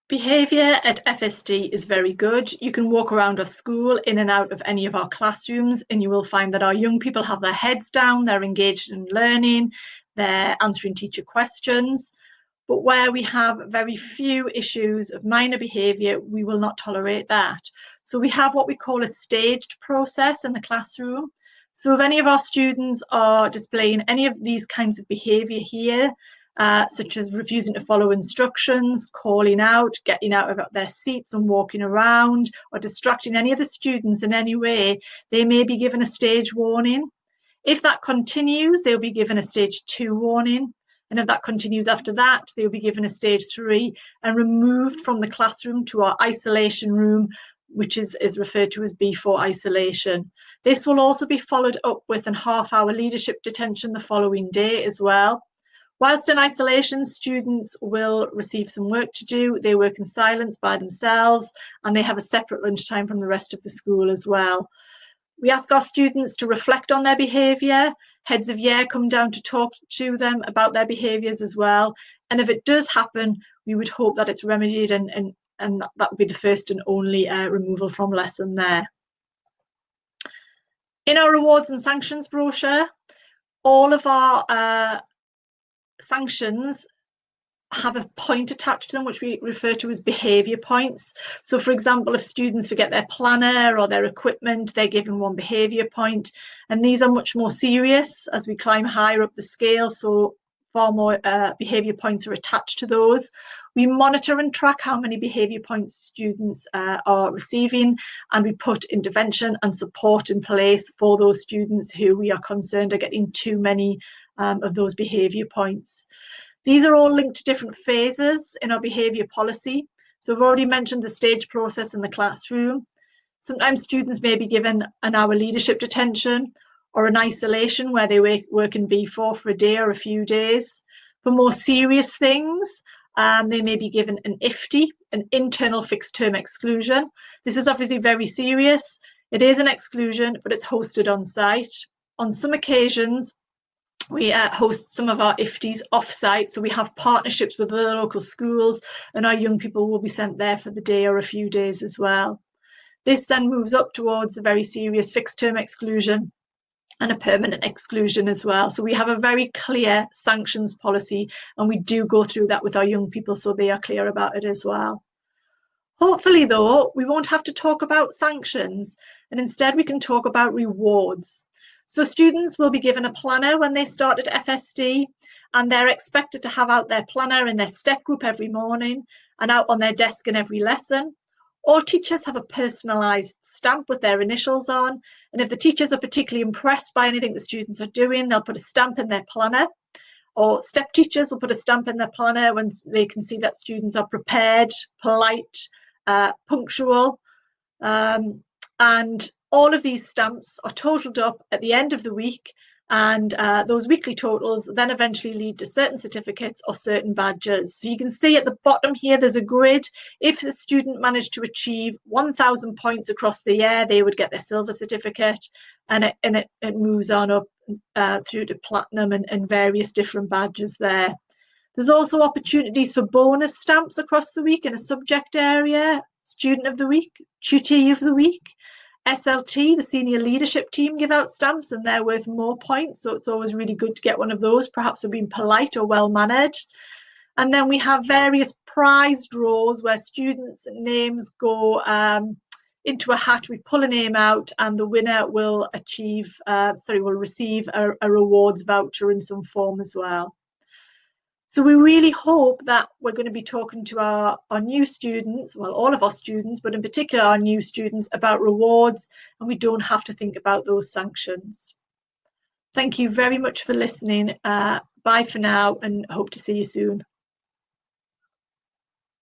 Behaviour at FSD is very good. You can walk around our school in and out of any of our classrooms, and you will find that our young people have their heads down, they're engaged in learning, they're answering teacher questions. But where we have very few issues of minor behaviour, we will not tolerate that. So we have what we call a staged process in the classroom. So if any of our students are displaying any of these kinds of behaviour here, such as refusing to follow instructions, calling out, getting out of their seats and walking around, or distracting any of the students in any way, they may be given a stage warning. If that continues, they'll be given a stage 2 warning. And if that continues after that, they'll be given a stage 3 and removed from the classroom to our isolation room, which is referred to as B4 isolation. This will also be followed up with a half-hour leadership detention the following day as well. Whilst in isolation, students will receive some work to do. They work in silence by themselves, and they have a separate lunchtime from the rest of the school as well. We ask our students to reflect on their behaviour. Heads of year come down to talk to them about their behaviours as well. And if it does happen, we would hope that it's remedied and that would be the first and only removal from lesson there. In our rewards and sanctions brochure, all of our sanctions have a point attached to them, which we refer to as behaviour points. So, for example, if students forget their planner or their equipment, they're given 1 behaviour point. And these are much more serious as we climb higher up the scale. So far more behaviour points are attached to those. We monitor and track how many behaviour points students are receiving, and we put intervention and support in place for those students who we are concerned are getting too many of those behaviour points. These are all linked to different phases in our behaviour policy. So I've already mentioned the stage process in the classroom. Sometimes students may be given an hour leadership detention or an isolation where they work in B4 for a day or a few days. For more serious things, they may be given an IFTI, an internal fixed term exclusion. This is obviously very serious. It is an exclusion, but it's hosted on site. On some occasions, we host some of our IFTIs off-site, so we have partnerships with the local schools, and our young people will be sent there for the day or a few days as well. This then moves up towards the very serious fixed-term exclusion and a permanent exclusion as well. So we have a very clear sanctions policy, and we do go through that with our young people so they are clear about it as well. Hopefully, though, we won't have to talk about sanctions, and instead we can talk about rewards. So students will be given a planner when they start at FSD, and they're expected to have out their planner in their step group every morning and out on their desk in every lesson. All teachers have a personalised stamp with their initials on, and if the teachers are particularly impressed by anything the students are doing, they'll put a stamp in their planner. Or step teachers will put a stamp in their planner when they can see that students are prepared, polite, punctual, and all of these stamps are totaled up at the end of the week, and those weekly totals then eventually lead to certain certificates or certain badges. So you can see at the bottom here there's a grid. If the student managed to achieve 1,000 points across the year, they would get their silver certificate, and it moves on up through to platinum and various different badges there. There's also opportunities for bonus stamps across the week in a subject area, student of the week, tutee of the week. SLT, the senior leadership team, give out stamps and they're worth more points. So it's always really good to get one of those, perhaps for being polite or well-mannered. And then we have various prize draws where students' names go into a hat. We pull a name out and the winner will receive a rewards voucher in some form as well. So we really hope that we're going to be talking to our new students, well, all of our students, but in particular our new students, about rewards, and we don't have to think about those sanctions. Thank you very much for listening. Bye for now, and hope to see you soon.